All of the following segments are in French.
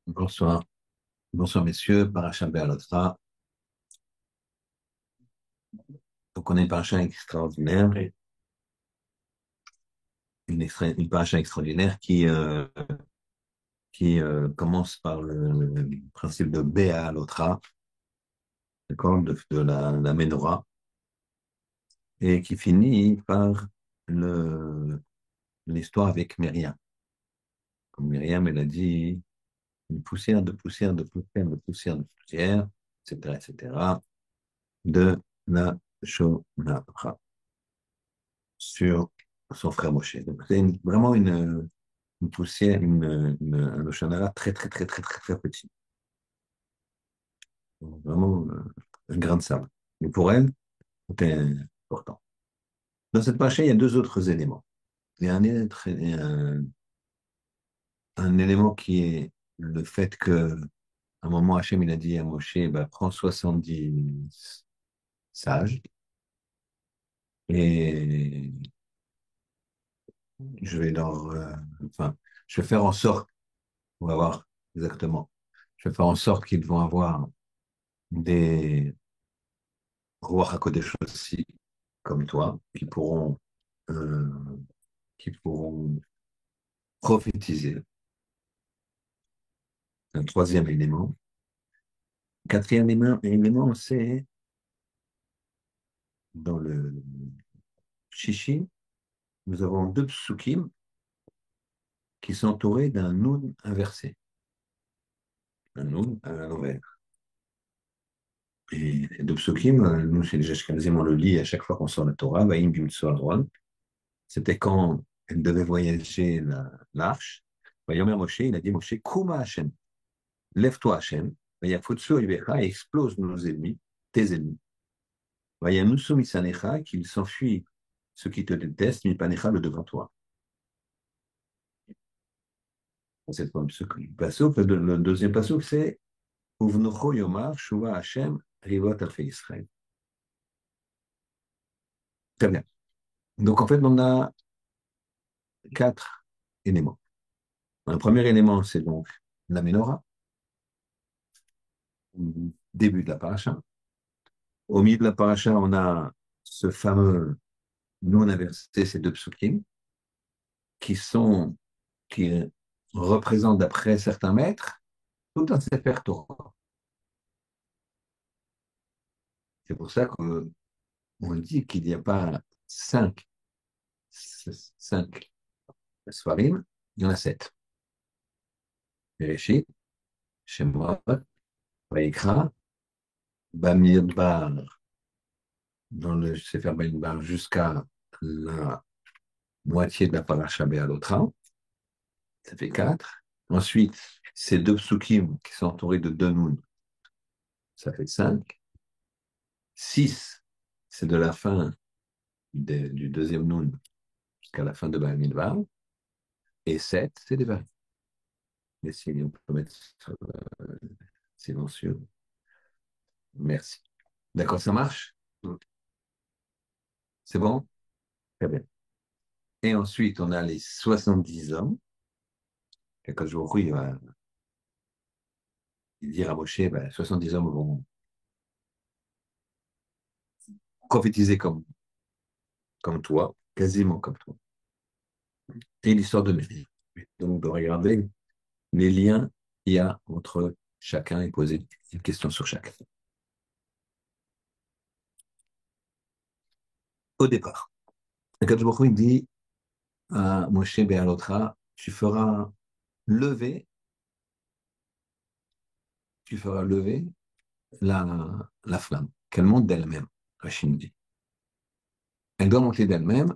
Bonsoir. Bonsoir, messieurs. Parasha Be'alotcha. Donc, on a une paracha extraordinaire, une paracha extraordinaire qui commence par le principe de Be'alotra, d'accord, de la Ménorah, et qui finit par l'histoire avec Myriam. Comme Myriam, elle a dit une poussière de poussière de poussière de poussière de poussière, etc., etc., de la Shonara sur son frère Moshe. Donc, c'est vraiment une poussière, un Oshana très, très, très, très, très, très petit. Donc, vraiment un grain de sable. Mais pour elle, c'était important. Dans cette paracha, il y a deux autres éléments. Il y a un élément qui est le fait que, à un moment, Hachem, il a dit à Moshe, bah, prends 70 sages et je vais enfin, je vais faire en sorte, on va voir exactement, je vais faire en sorte qu'ils vont avoir des Ruach HaKodesh aussi, comme toi, euh, qui pourront prophétiser. Un troisième élément. Quatrième élément, c'est dans le Shishi, nous avons deux psukim qui sont entourés d'un nun inversé, un nun à l'envers. Et les deux psukim, nous, chez les Ashkenazim, on le lit à chaque fois qu'on sort la Torah, Vaïm Bim Tzoar. C'était quand elle devait voyager l'arche. Vayomer Moshe, il a dit Moshe, Kuma Hashem, lève-toi Hashem, Vayafutsu Ibecha, et explose nos ennemis, tes ennemis. Vayanusu Misanecha, qu'il s'enfuit ceux qui te détestent, Mipanecha, le devant toi. C'est le passouk. Le deuxième passouk, c'est Uvnocho Yomar, Shuva Hashem, Rivot Alfei Israël. Très bien. Donc, en fait, on a quatre éléments. Le premier élément, c'est donc la menorah, début de la paracha. Au milieu de la paracha, on a ce fameux non inversé, ces deux psukim, qui sont, qui représentent, d'après certains maîtres, tout un Sefer Torah. C'est pour ça qu'on dit qu'il n'y a pas cinq Sfarim, il y en a sept. Bereshit, Shemot, Vayikra, Bamidbar, dans le Sefer Bamidbar, jusqu'à la moitié de la paracha Be'alotra, ça fait quatre. Ensuite, ces deux psukim qui sont entourés de deux nouns, ça fait cinq. Six, c'est de la fin du deuxième noun jusqu'à la fin de Bamidbar. Et sept, c'est des variables. Mais si on peut mettre silencieux. Merci. D'accord, ça marche? C'est bon? Très bien. Et ensuite, on a les 70 hommes. Et quand je vous il va dire à Moshe, ben, 70 hommes vont prophétiser comme toi, quasiment comme toi. Et l'histoire de Mérie. Donc, de regarder les liens qu'il y a entre chacun et poser une question sur chacun. Au départ, quand je il dit à Moshe Béalotra, lever, tu feras lever la flamme, qu'elle monte d'elle-même, Rachid dit. Elle doit monter d'elle-même.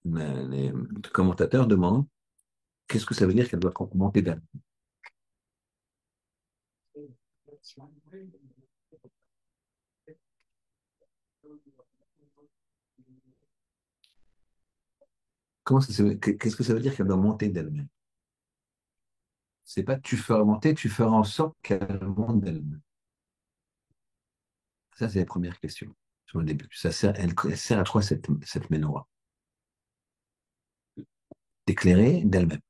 Les commentateurs demandent qu'est-ce que ça veut dire qu'elle doit monter d'elle-même. Qu'est-ce que ça veut dire qu'elle doit monter d'elle-même? C'est pas tu feras monter, tu feras en sorte qu'elle monte d'elle-même. Ça, c'est la première question sur le début. Elle sert à quoi cette menorah? éclairée d'elle-même.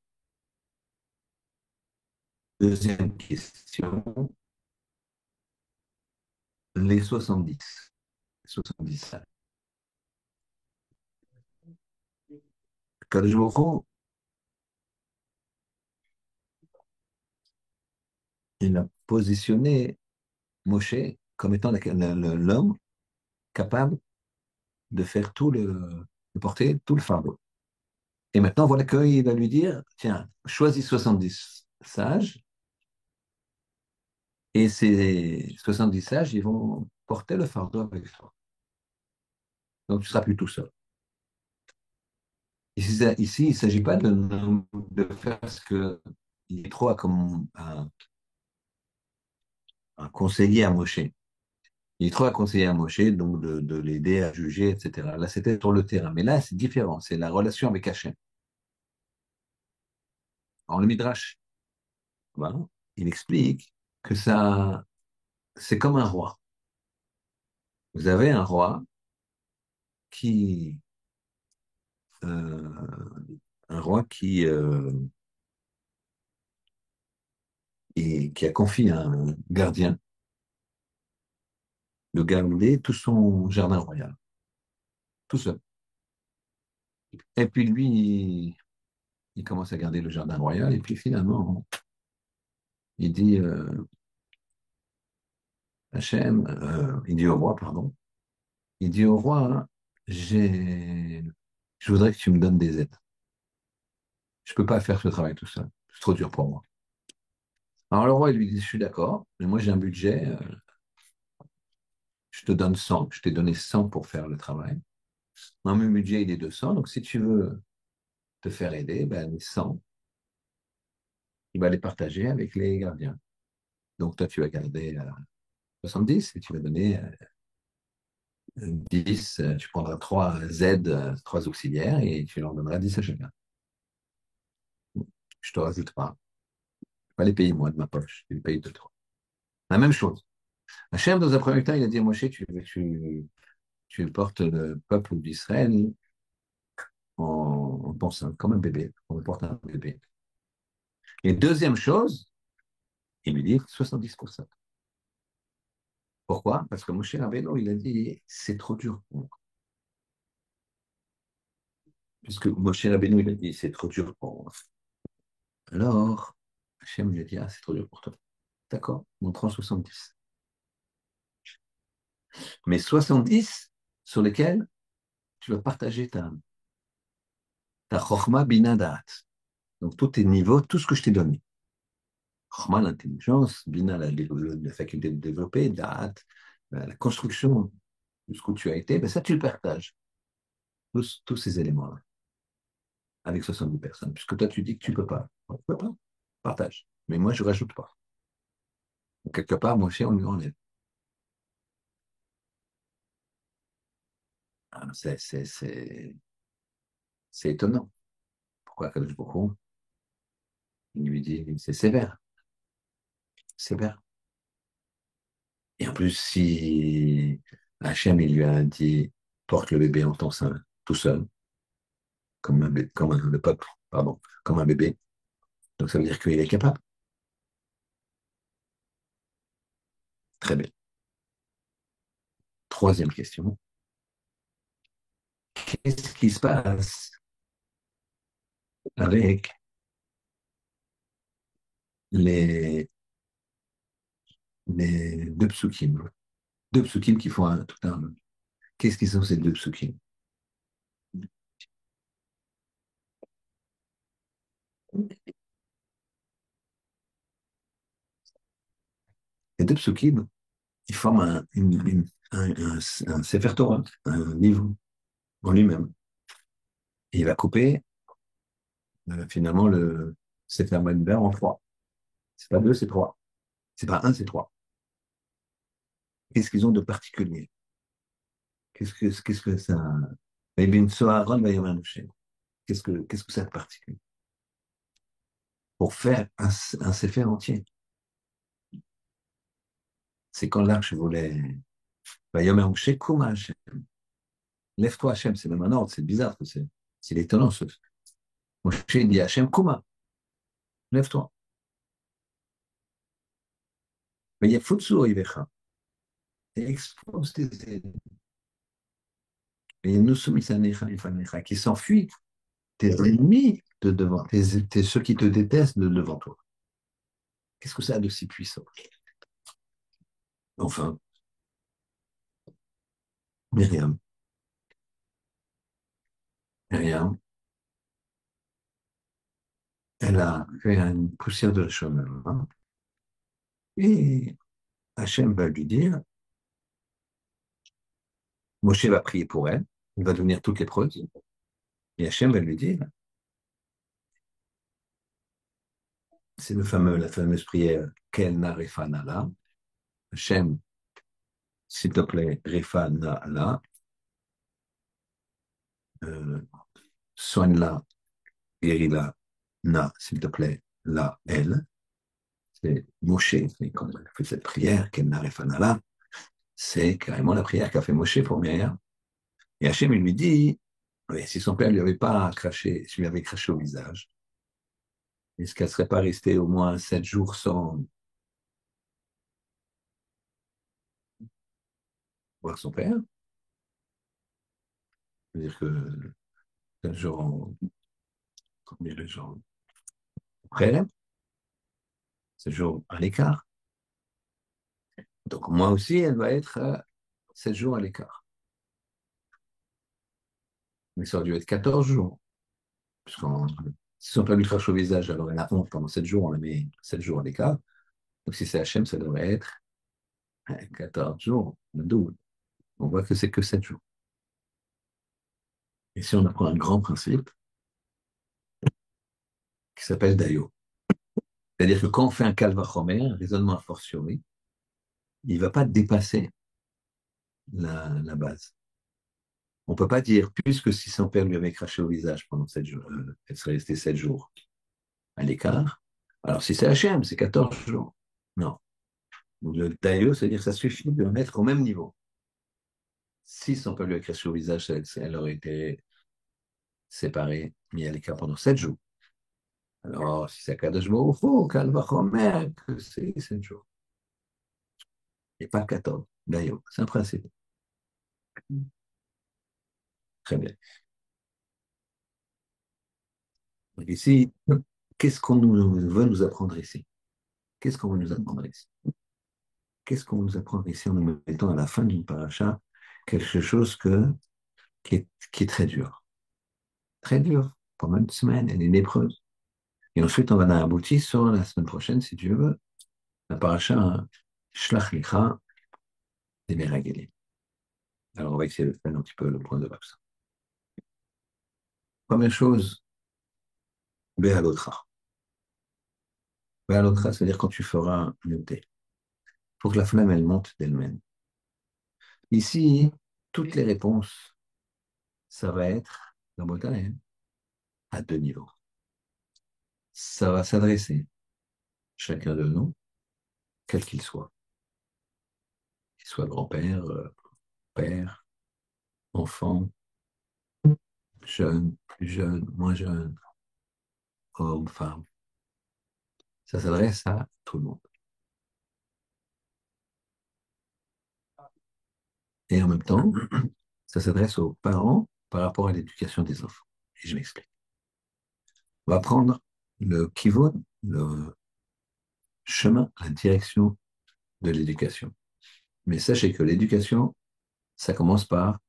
Deuxième question, les 70. 70. Kadosh Baruch Hu, il a positionné Moshe comme étant l'homme capable de faire de porter tout le fardeau. Et maintenant, voilà qu'il va lui dire, tiens, choisis 70 sages, et ces 70 sages, ils vont porter le fardeau avec toi. Donc, tu ne seras plus tout seul. Ici, il ne s'agit pas de faire ce que Yitro a comme un conseiller à Moshe. Yitro a conseillé à Moshe donc de l'aider à juger, etc. Là, c'était sur le terrain. Mais là, c'est différent. C'est la relation avec Hachem. En le Midrash, voilà, il explique que ça, c'est comme un roi. Vous avez un roi qui, euh, un roi qui a confié à un gardien de garder tout son jardin royal, tout seul. Et puis lui, il commence à garder le jardin royal, et puis finalement, il dit Hachem, il dit au roi, pardon, il dit au roi, hein, j'ai, je voudrais que tu me donnes des aides. Je ne peux pas faire ce travail tout seul. C'est trop dur pour moi. Alors le roi, il lui dit, je suis d'accord, mais moi j'ai un budget, je te donne 100, je t'ai donné 100 pour faire le travail. Moi, mon budget, il est 200, donc si tu veux te faire aider, ben, les 100, il va les partager avec les gardiens. Donc toi, tu vas garder 70 et tu vas donner 10, tu prendras 3 Z, 3 auxiliaires et tu leur donneras 10 à chacun. Je te rajoute pas. Je vais pas les payer moi de ma poche, je les paye de toi. La même chose. Hachem, dans un premier temps, il a dit à Moshe, tu portes le peuple d'Israël en pensant comme un bébé. On porte un bébé. Et deuxième chose, il lui dit 70%. Pourquoi? Parce que Moshe Rabbeinu, il a dit, c'est trop dur pour moi. Puisque Moshe Rabbeinu, il a dit, c'est trop dur pour moi. Alors, Hachem lui a dit, ah, c'est trop dur pour toi. D'accord, on prend 70. Mais 70 sur lesquels tu vas partager ta Chokhmah Bina Da'at. Donc, tous tes niveaux, tout ce que je t'ai donné. Chokhmah, l'intelligence, Bina, la faculté de développer, Da'at, la construction de ce que tu as été, ben ça, tu le partages. Tous ces éléments-là, avec 70 personnes. Puisque toi, tu dis que tu ne peux pas. Tu ne peux pas. Partage. Mais moi, je ne rajoute pas. Donc, quelque part, moi aussi, on lui enlève. Ah, c'est étonnant. Pourquoi Kadosh Baruch Hu, il lui dit, c'est sévère. Sévère. Et en plus, si Hachem, il lui a dit, porte le bébé en ton sein, tout seul, le peuple, pardon, comme un bébé, donc ça veut dire qu'il est capable. Très bien. Troisième question. Qu'est-ce qui se passe avec les, les deux psukim? Deux psukim qui font tout un. Qu'est-ce qu'ils sont ces deux psukim? Les deux psukim, ils forment un Sefer Torah, un livre en lui-même. Et il va couper finalement le Sefer Bamidbar en trois. C'est pas deux, c'est trois. C'est pas un, c'est trois. Qu'est-ce qu'ils ont de particulier? Qu'est-ce que ça. Qu'est-ce que ça a de particulier? Pour faire un Sefer entier. C'est quand l'arche voulait. Vayomer Moshe, Kuma Hashem. Lève-toi, Hachem, c'est même un ordre, c'est bizarre, c'est étonnant. Moshe dit à Hachem, Kouma, lève-toi. Mais il y a Futsu Oivecha, et expose tes ennemis. Et nous sommes qui s'enfuient, tes ennemis de devant, ceux qui te détestent de devant toi. Qu'est-ce que ça a de si puissant? Enfin, Myriam, Myriam, elle a fait une poussière de chemin. Hein, et Hachem va lui dire, Moshe va prier pour elle, il va devenir toute lépreuse, et Hachem va lui dire, c'est la fameuse prière, Kel na refana la, Hachem, s'il te plaît, refana la, euh, soigne-la, guéris-la, na, s'il te plaît, la, elle. C'est Moshe, et quand il a fait cette prière, Kel na refana la, c'est carrément la prière qu'a fait Moshe pour Myriam. Et Hachem, il lui dit, oui, si son père lui avait pas craché, si lui avait craché au visage, est-ce qu'elle serait pas restée au moins 7 jours sans voir son père? C'est-à-dire que 7 jours combien de jours après, 7 jours à l'écart. Donc moi aussi, elle va être 7 jours à l'écart. Mais ça aurait dû être 14 jours. Puisqu'on, si son père lui crache au visage, alors elle a honte pendant 7 jours, on la met 7 jours à l'écart. Donc si c'est Hachem, ça devrait être 14 jours, le double. On voit que c'est que 7 jours. Et si on apprend un grand principe qui s'appelle Dayo, c'est-à-dire que quand on fait un calvachomer, un raisonnement a fortiori, il ne va pas dépasser la base. On ne peut pas dire, puisque si son père lui avait craché au visage pendant 7 jours, elle serait restée 7 jours à l'écart. Alors si c'est Hachem, c'est 14 jours. Non. Le Dayo, c'est-à-dire que ça suffit de le mettre au même niveau. Si son père lui avait craché au visage, elle aurait été séparée, mis à l'écart pendant 7 jours. Alors, si c'est Kadosh Baruch Hu, Kalvachomer, que c'est 7 jours. Et pas 14. Dayo, c'est un principe. Très bien. Donc ici, qu'est-ce qu'on veut nous apprendre ici? Qu'est-ce qu'on veut nous apprendre ici? Qu'est-ce qu'on veut nous apprendre ici en nous mettant à la fin d'une paracha quelque chose qui est très dur? Très dur. Pendant une semaine, elle est lépreuse. Et ensuite, on va aboutir sur la semaine prochaine, si tu veux, la paracha Shlach Lecha des Meragélim. Alors, on va essayer de faire un petit peu le point de base. Première chose, Béalotra. Béalotra, c'est-à-dire quand tu feras monter. Il faut que la flamme, elle monte d'elle-même. Ici, toutes les réponses, ça va être, dans Botaï, à 2 niveaux. Ça va s'adresser, chacun de nous, quel qu'il soit grand-père, père, enfant, jeune, plus jeune, moins jeune, homme, femme. Ça s'adresse à tout le monde. Et en même temps, ça s'adresse aux parents par rapport à l'éducation des enfants. Et je m'explique. On va prendre le kivon, le chemin, la direction de l'éducation. Mais sachez que l'éducation, ça commence par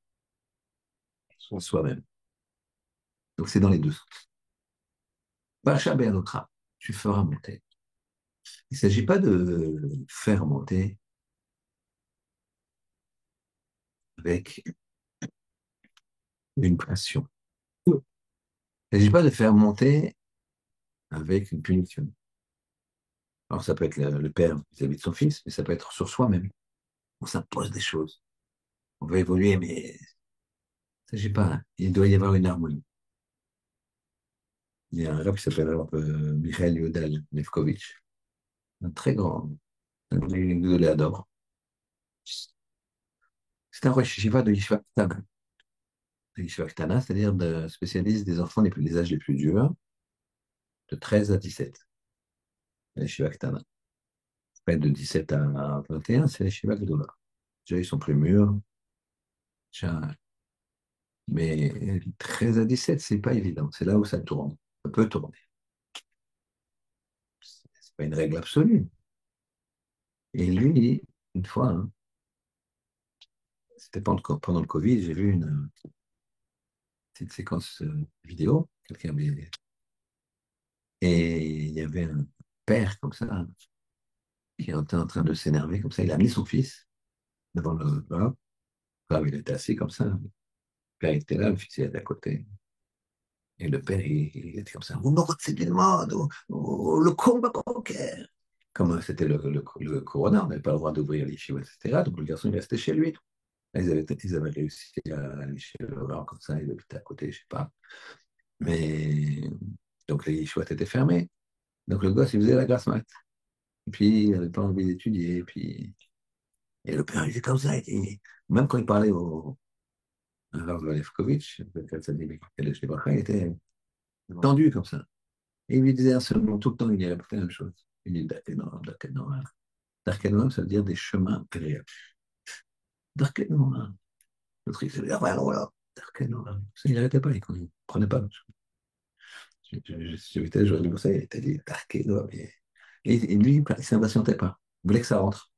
soi-même. Donc c'est dans les deux sens. Bacha Be'anotra, tu feras monter. Il ne s'agit pas de faire monter avec une pression. Il ne s'agit pas de faire monter avec une punition. Alors ça peut être le père vis-à-vis de son fils, mais ça peut être sur soi-même. On s'impose des choses. On veut évoluer, mais il ne s'agit pas. Il doit y avoir une harmonie. Il y a un rap qui s'appelle Michael Yodal Levkovitch, un très grand, un de l'adore. C'est un Rosh Yeshiva de Yeshiva Katan. Yeshiva Ktana, c'est-à-dire de spécialiste des enfants les âges les plus durs, de 13 à 17. La Yeshiva Ktana. Après, de 17 à 21, c'est la Yeshiva Gdola. Déjà, ils sont plus mûrs. Déjà, mais 13 à 17, c'est pas évident. C'est là où ça tourne. Ça peut tourner. C'est pas une règle absolue. Et lui, une fois, hein, c'était pendant le Covid, j'ai vu une petite séquence vidéo. Et il y avait un père comme ça, qui était en train de s'énerver comme ça. Il a mis son fils devant le. Voilà. Enfin, il était assis comme ça. Le père était là, le fils il était à côté. Et le père, il était comme ça. On aurait c'est le monde, le combat bancaire. Comme c'était le corona, on n'avait pas le droit d'ouvrir les chiots, etc. Donc le garçon, il restait chez lui. Là, ils avaient réussi à aller chez le Laurent, comme ça, il habitait à côté, je sais pas. Mais donc les chouettes étaient fermés. Donc le gosse, il faisait la grasse mat. Et puis, il n'avait pas envie d'étudier. Et le père, il était comme ça. Même quand il parlait à Rav Lefkovitch, il était tendu comme ça. Et il lui disait un seul mot tout le temps, il répétait la même chose. Il dit Darkenom, Darkenom. Darkenom, ça veut dire des chemins agréables. Darkenom. L'autre, il disait, ah ouais, voilà, Darkenom. Il n'arrêtait pas, il ne prenait pas. J'aurais dû ça, il était dit Darkenom. Et lui, il ne s'impatientait pas. Il voulait que ça rentre.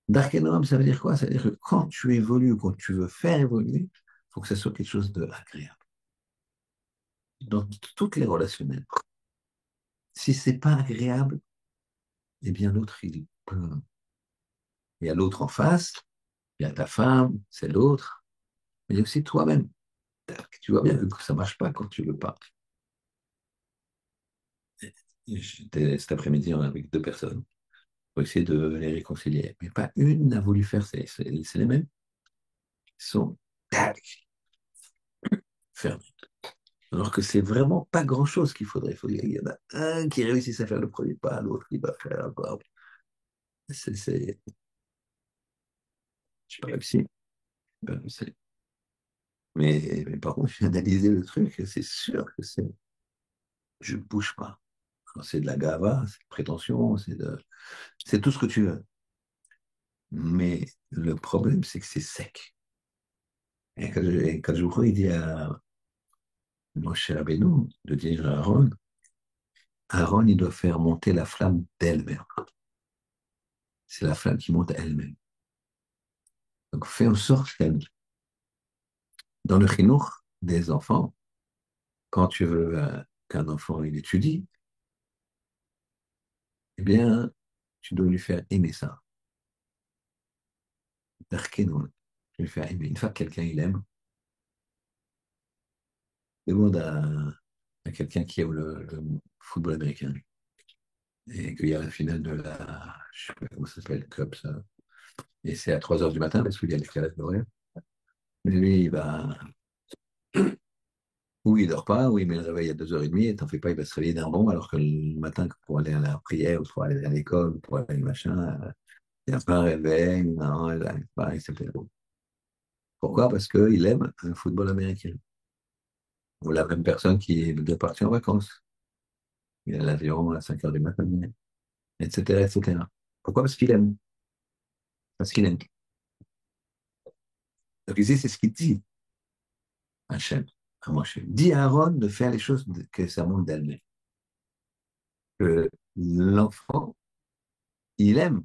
Darkenom, ça veut dire quoi? Ça veut dire que quand tu évolues, quand tu veux faire évoluer, il faut que ça soit quelque chose d'agréable. Dans toutes les relationnelles. Si c'est pas agréable, eh bien l'autre, il peut. Il y a l'autre en face, il y a ta femme, c'est l'autre, mais il y a aussi toi-même. Tu vois bien que ça marche pas quand tu veux pas. J'étais cet après-midi avec deux personnes pour essayer de les réconcilier, mais pas une n'a voulu faire, c'est les mêmes. Ils sont tac, fermés. Alors que c'est vraiment pas grand-chose qu'il faudrait. Il y en a un qui réussisse à faire le premier pas, l'autre qui va faire encore. C'est, je pas réussi. Pas réussi. Mais par contre, j'ai analysé le truc, et c'est sûr que je bouge pas. Alors, c'est de la gava, c'est de prétention, c'est tout ce que tu veux. Mais le problème, c'est que c'est sec. Et quand je vois, il dit à Moshe Rabbeinu de dire à Aaron, Aaron, il doit faire monter la flamme d'elle-même. C'est la flamme qui monte elle-même. Donc, fais en sorte qu'elle, dans le chinour des enfants, quand tu veux qu'un enfant il étudie, eh bien, tu dois lui faire aimer ça. Tu dois lui faire aimer. Une fois que quelqu'un il aime, demande à quelqu'un qui aime le football américain et qu'il y a la finale de je sais pas comment ça s'appelle, Cup, ça. Et c'est à 3 heures du matin parce qu'il y a l'escalade horaire. Mais lui, il va, ou il dort pas, ou il met le réveil à 2h30 et t'en fais pas, il va se réveiller d'un bond alors que le matin, pour aller à la prière, ou pour aller à l'école, ou pour aller machin, il n'y a pas un réveil, non, il n'arrive pas, etc. Pourquoi? Parce qu'il aime le football américain. Ou la même personne qui est de partir en vacances. Il a l'avion à 5 heures du matin, etc., etc. Pourquoi? Parce qu'il aime. Parce qu'il aime. Donc ici, c'est ce qu'il dit, Hachem, à Moshe. Dis à Aaron de faire les choses que ça monte d'elle-même. Que l'enfant, il aime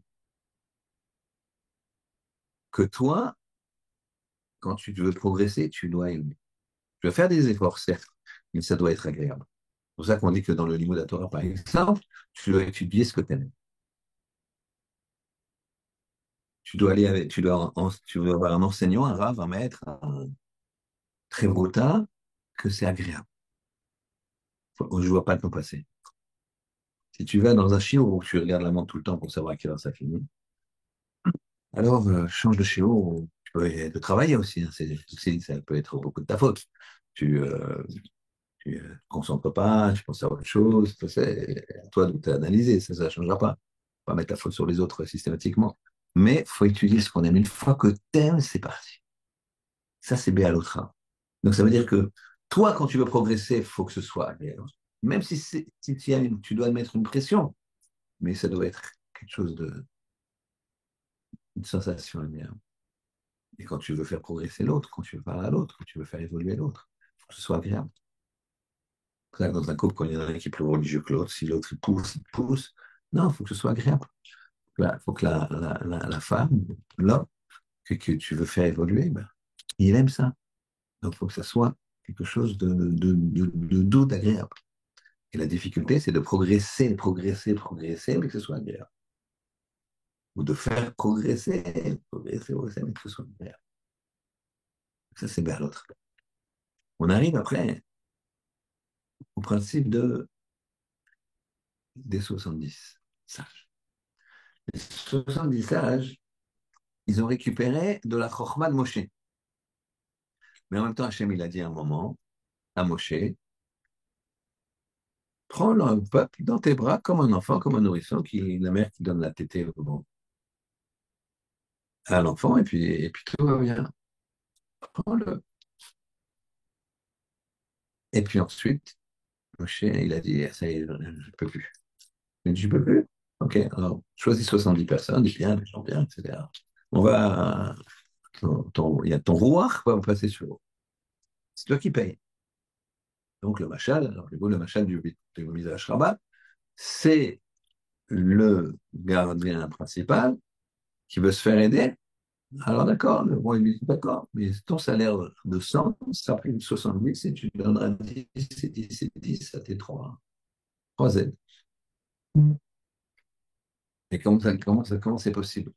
que toi, quand tu veux progresser, tu dois aimer. Tu vas faire des efforts, certes, mais ça doit être agréable. C'est pour ça qu'on dit que dans le Limud Torah, par exemple, tu dois étudier ce que tu aimes. Tu dois aller avec, tu dois avoir un enseignant, un rave, un maître, un très beau tas, que c'est agréable. Je ne vois pas le temps passer. Si tu vas dans un chiot où tu regardes la montre tout le temps pour savoir à quelle heure ça finit, alors change de chiot, tu peux de travailler aussi, hein, ça peut être beaucoup de ta faute. Tu te concentres pas, tu penses à autre chose, c'est à toi de t'analyser, ça ne changera pas. Pas mettre la faute sur les autres systématiquement. Mais il faut étudier ce qu'on aime. Une fois que t'aimes, c'est parti. Ça, c'est Béalotra. Donc ça veut dire que toi, quand tu veux progresser, il faut que ce soit agréable. Même si tu dois mettre une pression, mais ça doit être quelque chose une sensation agréable. Et quand tu veux faire progresser l'autre, quand tu veux parler à l'autre, quand tu veux faire évoluer l'autre, il faut que ce soit agréable. Dans un couple, quand il y en a un qui est plus religieux que l'autre, si l'autre il pousse, non, il faut que ce soit agréable. Il faut que la femme, l'homme, que tu veux faire évoluer, ben, il aime ça. Donc il faut que ça soit quelque chose de doux, d'agréable. Et la difficulté, c'est de progresser, progresser, progresser, mais que ce soit agréable. Ou de faire progresser, progresser, progresser, mais que ce soit agréable. Ça, c'est vers l'autre. On arrive après au principe des 70 sages. Les 70 sages, ils ont récupéré de la Chokhmah de Moshe. Mais en même temps, Hachem, il a dit à un moment à Moshe, prends le peuple dans tes bras comme un enfant, comme un nourrisson, la mère qui donne la tétée à l'enfant, et puis tout va bien. Prends-le. Et puis ensuite, Moshe, il a dit, ça y est, je ne peux plus. Il a dit, je ne peux plus. Ok, alors choisis 70 personnes, dis bien, les gens bien, etc. On va, il y a ton roi qui va passer sur l'eau. C'est toi qui payes. Donc le machal, alors le machal du Midrash Rabbah, c'est le gardien principal qui veut se faire aider. Alors d'accord, le roi lui dit d'accord, mais ton salaire de 100, ça fait 70 et tu donneras 10 et 10 et 10 à tes trois aides. Et comment c'est possible?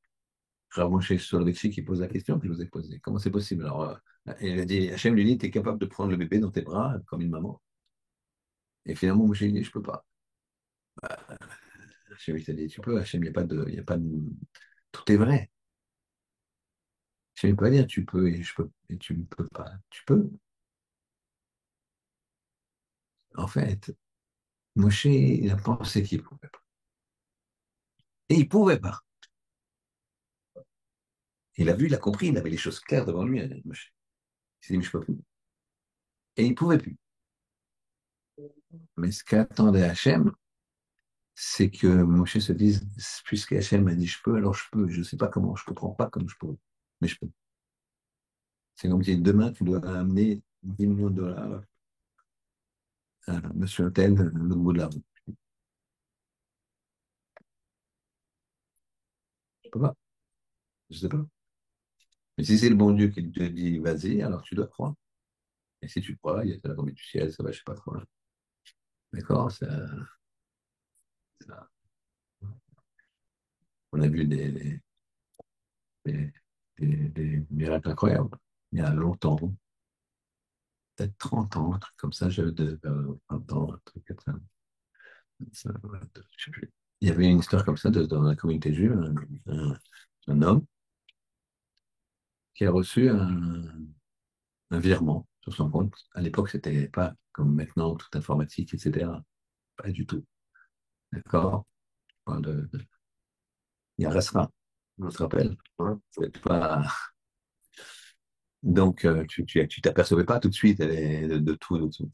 Rav Moshe Soloveitchik qui pose la question que je vous ai posée. Comment c'est possible? Alors, il a dit, Hachem lui dit, tu es capable de prendre le bébé dans tes bras comme une maman. Et finalement, Moshe lui dit, je peux pas. Hachem lui a dit, tu peux, Hachem, il y a pas de... Tout est vrai. Hachem ne peut pas dire, tu peux et je peux, et tu ne peux pas. Tu peux. En fait, Moshe, il a pensé qu'il pouvait pas. Et il pouvait pas. Il a vu, il a compris, il avait les choses claires devant lui, Moshe. Il s'est dit, mais je peux plus. Et il pouvait plus. Mais ce qu'attendait Hachem, c'est que Moshe se dise, puisque Hachem m'a dit je peux, alors je peux. Je ne sais pas comment, je ne comprends pas comme je peux, mais je peux. C'est comme si demain tu dois amener 10 millions de dollars à Monsieur Hôtel, le bout de la route. Je ne peux pas, je ne sais pas. Mais si c'est le bon Dieu qui te dit vas-y, alors tu dois croire. Et si tu crois, il y a la tombée du ciel, ça va, je ne sais pas quoi. D'accord, ça- on a vu des, des miracles incroyables. Il y a longtemps, peut-être 30 ans, un truc comme ça, j'avais 20 ans, un truc comme ça. Je sais plus. Il y avait une histoire comme ça dans la communauté juive, un homme qui a reçu un virement sur son compte. À l'époque, c'était pas comme maintenant, tout informatique, etc. Pas du tout. D'accord? Je parle il y a restera, je te rappelle. Hein, c'est pas... Donc, tu t'apercevais pas tout de suite de tout, de tout.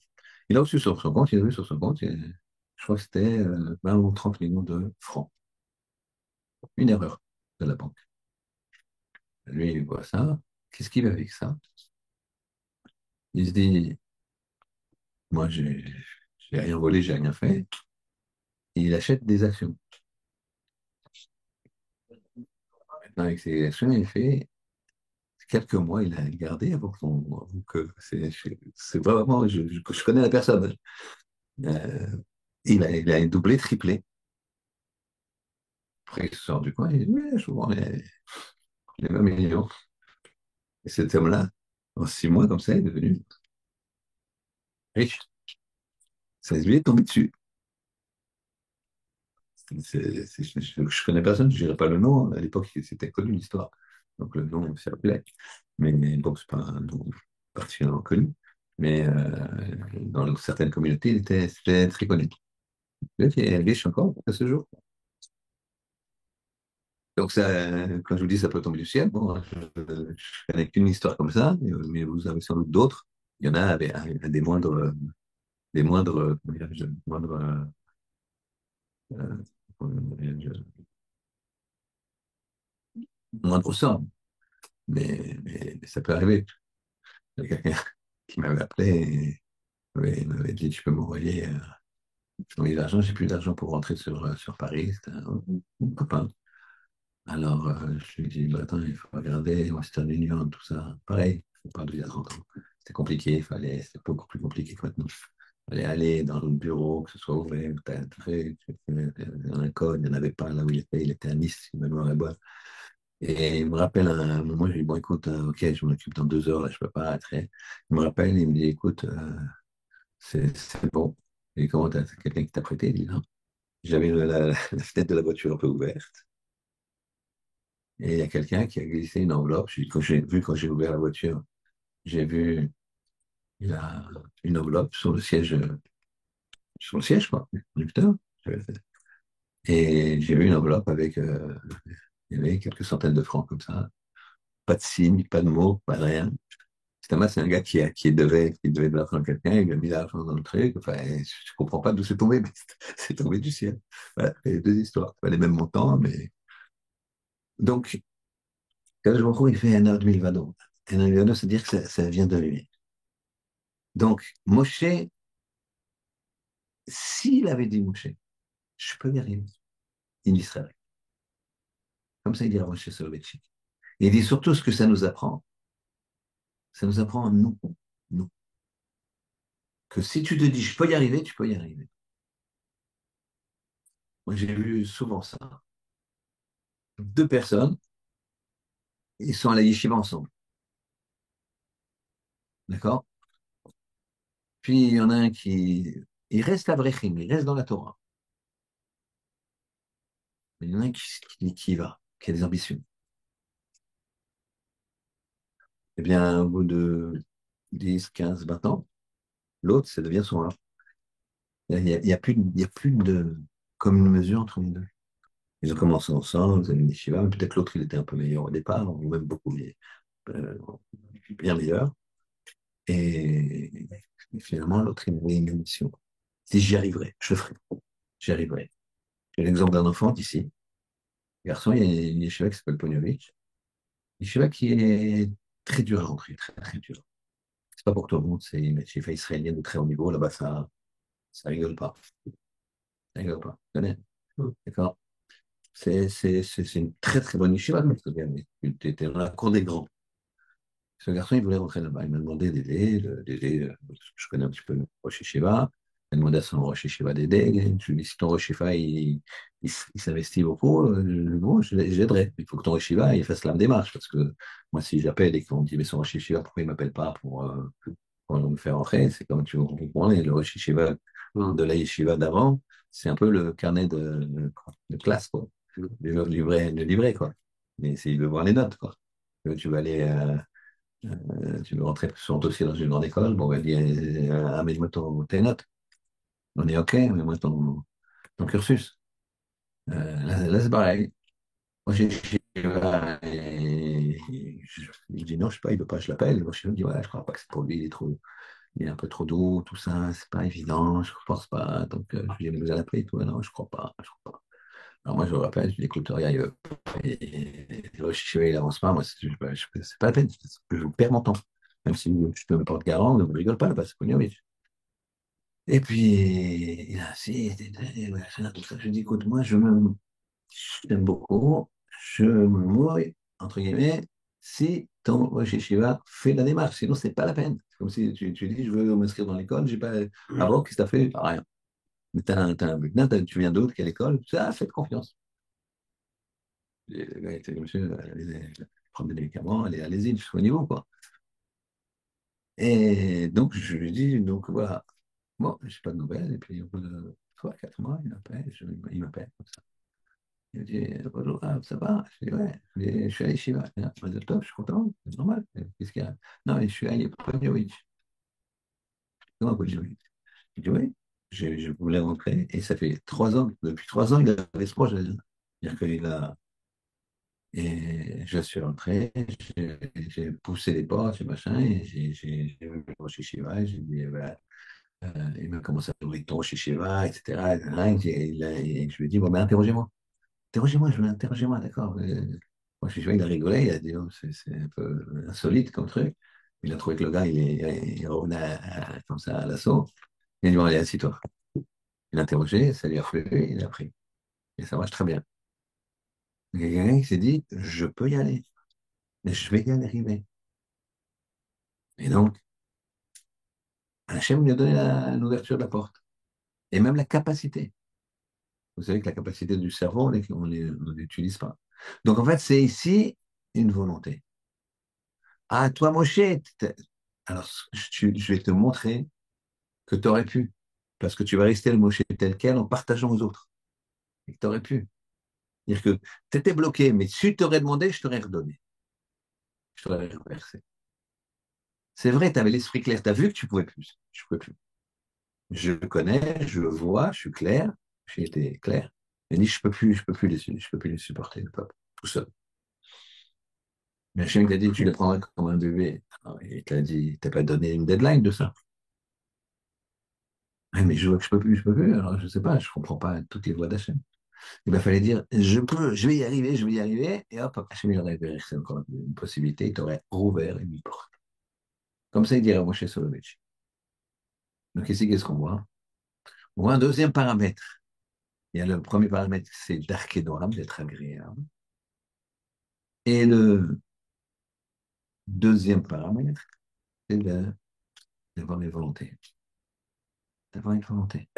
Il a reçu sur son compte, il a vu sur son compte, je crois que c'était 20 ou 30 millions de francs. Une erreur de la banque. Lui, il voit ça. Qu'est-ce qu'il fait avec ça? Il se dit, moi, j'ai rien volé, j'ai rien fait. Et il achète des actions. Maintenant, avec ces actions, il fait quelques mois, il a gardé avant que c'est vraiment, je connais la personne. Euh, il a doublé, triplé. Après, il se sort du coin, il dit, ouais, je vends les 20 millions. Et cet homme-là, en 6 mois, comme ça, il est devenu riche. Ça lui est tombé dessus. Je connais personne, je dirais pas le nom. À l'époque, c'était connu l'histoire. Donc le nom circulait. Mais bon, c'est pas un nom particulièrement connu. Mais dans certaines communautés, c'était très connu. Il est riche encore à ce jour. Donc ça, quand je vous dis ça peut tomber du ciel, bon, je connais qu'une histoire comme ça, mais vous avez sans doute d'autres. Il y en a avec des moindres, comment dirais-je, euh, comment dirais-je, moindres sommes. Mais ça peut arriver. Il y a quelqu'un qui m'avait appelé et m'avait dit, tu peux m'envoyer l'argent, j'ai plus d'argent pour rentrer sur Paris. C'était un copain. Alors, je lui ai dit, bah, attends, il faut regarder Western Union, tout ça. Pareil, on parle d'il y a 30 ans. C'était compliqué, c'était beaucoup plus compliqué que maintenant. Il fallait aller dans le bureau, que ce soit ouvert, t'as un truc, un code, il n'y en avait pas là où il était à Nice, il m'a dans la boîte. Et il me rappelle à un moment, je lui dis, bon, écoute, ok, je m'en occupe dans 2 heures, là, je peux pas être. Il me rappelle, il me dit, écoute, c'est bon. Et comment c'est quelqu'un qui t'a prêté? Il dit, non. J'avais la fenêtre de la voiture un peu ouverte. Et il y a quelqu'un qui a glissé une enveloppe. Quand j'ai ouvert la voiture, j'ai vu la- une enveloppe sur le siège, quoi, du conducteur. Et j'ai vu une enveloppe avec, il y avait quelques centaines de francs comme ça. Pas de signe, pas de mots, pas de rien. C'est un gars qui devait de l'argent à quelqu'un, il lui a mis l'argent dans le truc. Enfin, je comprends pas d'où c'est tombé, mais c'est tombé du ciel. Voilà, et deux histoires. Pas les mêmes montants, mais. Donc, quand je me retrouve, il fait 1h20 vado. 1h20 vado, c'est-à-dire que ça vient de lui. Donc, Moshe, s'il avait dit Moshe, je peux y arriver, il y serait. Comme ça, il dira Moshe Soloveitchik. Et il dit surtout ce que ça nous apprend nous, nous, que si tu te dis je peux y arriver, tu peux y arriver. Moi, j'ai vu souvent ça. Deux personnes, ils sont à la yeshiva ensemble, d'accord? Puis il y en a un il reste à Brechim, il reste dans la Torah. Mais il y en a un qui y va, qui a des ambitions. Eh bien, au bout de 10, 15, 20 ans, l'autre, ça devient son roi. Il y a plus de commune mesure entre les deux. Ils ont commencé ensemble, ils avaient une yeshiva, mais peut-être l'autre, il était un peu meilleur au départ, ou même beaucoup euh, bien meilleur. Et, et finalement, l'autre, il avait une mission. Si j'y arriverai, je le ferai. J'y arriverai. J'ai l'exemple d'un enfant d'ici. Garçon, il y a une yeshiva qui s'appelle Pognovitch. Une yeshiva qui est très dure à rentrer, très, très dure. C'est pas pour tout le monde, c'est une yeshiva israélienne de très haut niveau. Là-bas, ça rigole pas. Ça rigole pas. Tu connais? D'accord? C'est une très très bonne yeshiva, mais tu étais dans la cour des grands. Ce garçon, il voulait rentrer là-bas. Il m'a demandé d'aider. Je connais un petit peu le Rosh Yeshiva. Il m'a demandé à son Rosh Yeshiva d'aider. Je lui ai dit, si ton Rosh Yeshiva, il s'investit beaucoup, bon, j'aiderai. Il faut que ton Rosh Yeshiva, il fasse la démarche. Parce que moi, si j'appelle et qu'on me dit, mais son Rosh Yeshiva, pourquoi il ne m'appelle pas pour me faire rentrer? C'est comme tu comprends, le Rosh Yeshiva de la Yeshiva d'avant, c'est un peu le carnet de classe, quoi. Le livret, quoi. Mais c'est, il veut voir les notes, quoi. Tu vas aller tu veux rentrer sur ton dossier dans une grande école, bon, elle dit, amène-moi tes notes. On est OK, amène-moi ton cursus. Là, c'est pareil. Moi, je dis non, je sais pas, il veut pas, je l'appelle. Moi, je me dis, ouais, je crois pas que c'est pour lui, il est un peu trop doux, tout ça, c'est pas évident, je pense pas. Donc, je lui dis, mais vous allez l'appeler et tout. Non, je crois pas, je crois pas. Alors, moi, je le rappelle, je lui dis, écoute, regarde, il veut pas. Et le chichier, il avance pas, moi, c'est pas la peine, je perds mon temps. Même si je ne me porte garant, ne rigole pas, là-bas, c'est Pognovitch. Et puis, il a insisté, machin, tout ça. Je lui dis, écoute, moi, je t'aime beaucoup, je me mouille, entre guillemets, si ton Rosh Yeshiva fait la démarche. Sinon, c'est pas la peine. C'est comme si tu dis, je veux m'inscrire dans l'école, j'ai pas. Ah bon, qu'est-ce que t'as fait? Ah, rien. Mais t'as un but. Non, tu viens d'autre, quelle école? Ça, faites confiance. Et le gars était, monsieur, allez, prenez des médicaments, allez-y, soignez-vous, quoi. Et donc, je lui dis, donc voilà. Bon, j'ai pas de nouvelles. Et puis, au bout de 3, 4 mois, il m'appelle comme ça. Il me dit, bonjour, ça va? Je dis, ouais. Je suis allé chez Shiva. Je dis, top, je suis content, c'est normal. Qu'est-ce qu'il y a? Non, mais je suis allé à Podjovic. Comment Podjovic? Je dis, oui. Je voulais rentrer. Et ça fait 3 ans. Depuis 3 ans, il avait ce projet. C'est-à-dire qu'il Et je suis rentré, j'ai poussé les portes, et machin, et j'ai vu le Rosh Hashiva, et j'ai dit, eh ben, il m'a commencé à ouvrir ton Rosh Hashiva, etc. Et je lui ai dit, bon, ben, interrogez-moi. Interrogez-moi, je veux interrogez-moi, d'accord. Rosh Hashiva, il a rigolé, il a dit, oh, c'est un peu insolite comme truc. Il a trouvé que le gars, il revenait comme ça à l'assaut. Il a dit, bon, allez, assis-toi. Il a interrogé, ça lui a plu, il a pris. Et ça marche très bien. Il y a quelqu'un qui s'est dit, je peux y aller, je vais y arriver. Et donc, Hachem lui a donné l'ouverture de la porte. Et même la capacité. Vous savez que la capacité du cerveau, on ne l'utilise pas. Donc, en fait, c'est ici une volonté. Ah, toi, Moshe, alors je vais te montrer que tu aurais pu. Parce que tu vas rester le Moshe tel quel en partageant aux autres. Et que tu aurais pu. C'est-à-dire que tu étais bloqué, mais si tu t'aurais demandé, je t'aurais redonné. Je t'aurais reversé. C'est vrai, tu avais l'esprit clair. Tu as vu que tu pouvais plus. Je ne pouvais plus. Je le connais, je le vois, je suis clair, j'ai été clair. Il dit, je peux plus les supporter, le peuple, tout seul. Mais Hachem t'a dit, tu les prendras comme un bébé. Alors, il t'a dit, t'as pas donné une deadline de ça. Ah, mais je vois que je peux plus, alors je sais pas, je comprends pas toutes les voies d'Hachem. Il va falloir dire, je peux, je vais y arriver, et hop, Hachem, il aurait vérifié encore une possibilité, il t'aurait rouvert une porte. Comme ça, il dirait à Moshe Solovitch. Donc ici, qu'est-ce qu'on voit? On voit un deuxième paramètre. Il y a le premier paramètre, c'est d'Arkénoam, d'être agréable. Et le deuxième paramètre, c'est d'avoir une volonté. D'avoir une volonté.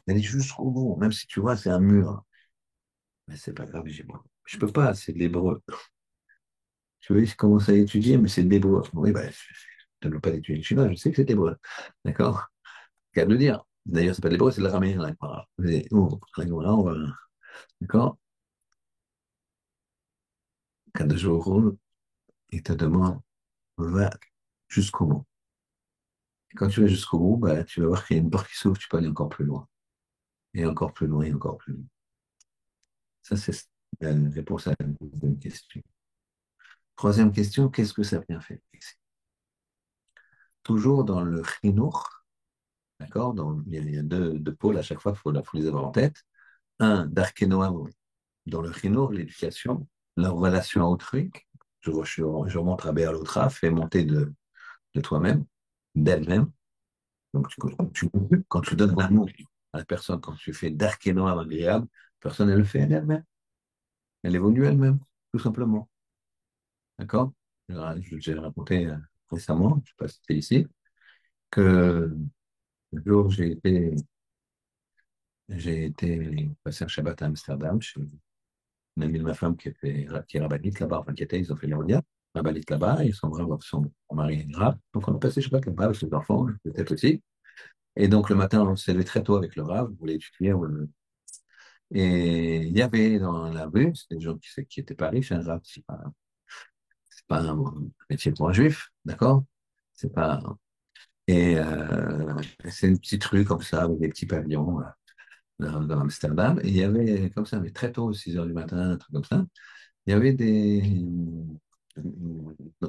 D'aller jusqu'au bout, même si tu vois, c'est un mur. Mais c'est pas grave, je peux pas, c'est de l'hébreu. Tu vois, je commence à étudier, mais c'est de l'hébreu. Oui, bah, je ne veux pas étudier le chinois, je sais que c'est hébreu. D'accord? Qu'à le dire. D'ailleurs, c'est pas de l'hébreu, c'est de l'araméen, la Gemara. La Gemara, d'accord? Kadosh, il te demande, va jusqu'au bout. Et quand tu vas jusqu'au bout, bah, tu vas voir qu'il y a une porte qui s'ouvre, tu peux aller encore plus loin. Et encore plus loin, et encore plus loin. Ça, c'est la réponse à la deuxième question. Troisième question, qu'est-ce que ça vient faire ici? Toujours dans le chinour, d'accord? Il y a deux pôles à chaque fois, faut les avoir en tête. Un, d'Arkenoam, dans le chinour, l'éducation, la relation à autrui. Je remonte à Béa l'autre, fais monter de toi-même, d'elle-même. Donc, quand tu donnes l'amour à la personne, quand tu fais d'Arkenoam agréable, la personne, elle le fait elle-même. Elle évolue elle-même, tout simplement. D'accord? J'ai raconté récemment, je ne sais pas si c'était ici, que le jour où j'ai été passer un Shabbat à Amsterdam chez une amie de ma femme qui est rabbinite là-bas, enfin qui était, ils ont fait les mondiales, rabbinite là-bas, ils sont vraiment, son mari est grave. Donc on a passé Shabbat là-bas avec les enfants, j'étais petit. Et donc le matin, on s'est levé très tôt avec le Rav, on voulait étudier. Et il y avait dans la rue, c'était des gens qui étaient pas riches, un Rav, c'est pas un métier pour un juif, d'accord? C'est pas. Et c'est une petite rue comme ça, avec des petits pavillons dans Amsterdam. Et il y avait, comme ça, mais très tôt, 6 heures du matin, un truc comme ça, il y avait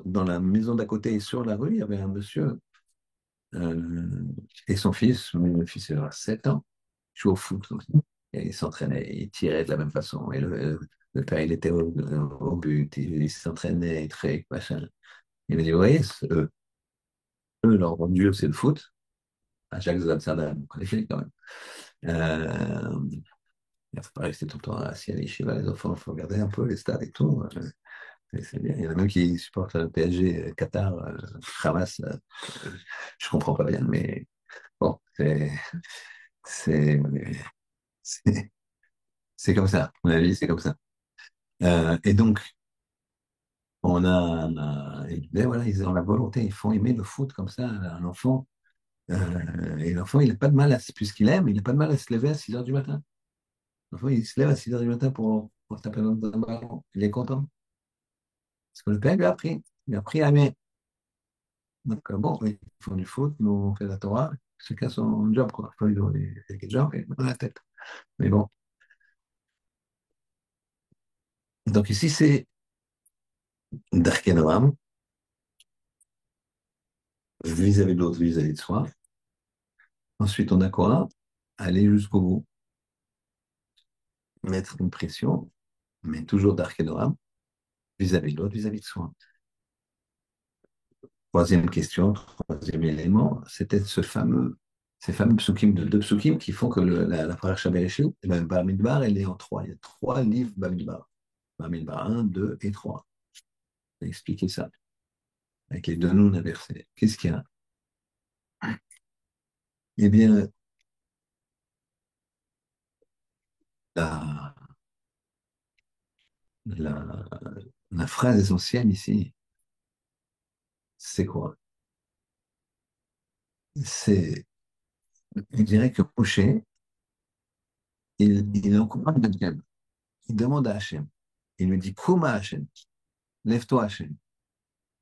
dans la maison d'à côté et sur la rue, il y avait un monsieur euh, et son fils, mon fils il a 7 ans, il joue au foot aussi. Et il s'entraînait, il tirait de la même façon. Et le père, il était au but, il s'entraînait, il traînait, machin. Il m'a dit, vous voyez, leur Dieu, c'est le foot. À Jacques Amsterdam, vous connaissez quand même. Euh, il ne faut pas rester tout le temps assis à l'Yeshiva, les enfants, il faut regarder un peu les stades et tout. C'est bien. Il y en a même qui supportent le PSG, Qatar, Hamas. Je comprends pas bien, mais bon, c'est, c'est, c'est comme ça. À mon avis, c'est comme ça. Et donc, voilà, ils ont la volonté, ils font aimer le foot comme ça à un enfant. Et l'enfant, il n'a pas de mal, puisqu'il aime, il n'a pas de mal à se lever à 6 heures du matin. L'enfant, il se lève à 6 heures du matin pour taper dans un ballon. Il est content. Parce que le père lui a appris. Il a appris à aimer. Donc, bon, ils font du foot, nous, on fait la Torah. Chacun son job, quoi. Enfin, ils ont des jobs et dans la tête. Mais bon, Donc ici, c'est Darkenoam, vis-à-vis de l'autre, vis-à-vis de soi. Ensuite, on a quoi? Aller jusqu'au bout, mettre une pression, mais toujours Darkenoam, vis-à-vis de l'autre, vis-à-vis de soi. Troisième question, troisième élément, c'était ces fameux psukim, deux psukim qui font que la paracha Bereshit, eh ben, Bamidbar, elle est en trois. Il y a trois livres Bamidbar. Bamidbar 1, 2 et 3. J'ai expliqué ça avec les deux noms inversés. Qu'est-ce qu'il y a? Eh bien, la, la, la phrase essentielle ici, c'est quoi? C'est, je dirais que Moshe, il encourage Hachem. Il demande à Hachem. Il lui dit, Kouma Hachem, lève-toi Hachem.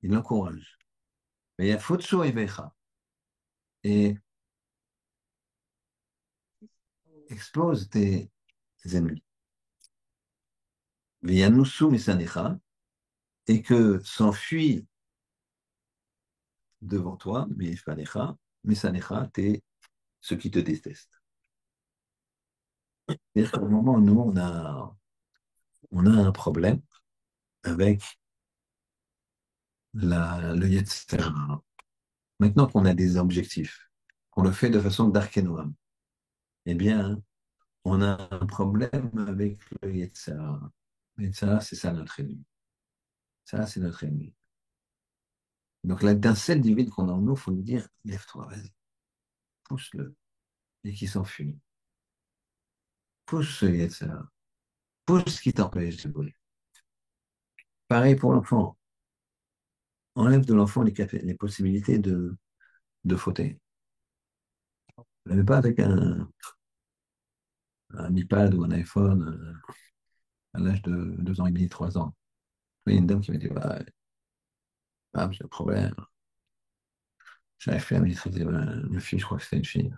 Il l'encourage. Mais il y a Futsu Evecha. Et explose tes ennemis. Viyanusu Misanecha. Et que s'enfuit devant toi, Misanecha, t'es ceux qui te détestent. C'est-à-dire qu'au moment où nous, on a un problème avec le Yetzer Hara. Maintenant qu'on a des objectifs, qu'on le fait de façon d'Arkenoam, eh bien, on a un problème avec le Yetzer Hara. Le Yetzer Hara, c'est ça notre ennemi. Ça, c'est notre ennemi. Donc, l'étincelle divine qu'on a en nous, il faut lui dire, lève-toi, vas-y, pousse-le. Et qui s'enfuit. Pousse ce Yetzer Hara. Pousse ce qui t'empêche de briller. Pareil pour l'enfant. Enlève de l'enfant les possibilités de fauter. Ne l'avez pas avec un iPad ou un iPhone à l'âge de 2 ans et demi, 3 ans. Il y a une dame qui m'a dit, bah, j'ai un problème. J'avais fait la maîtrise, une fille, je crois que c'était une fille.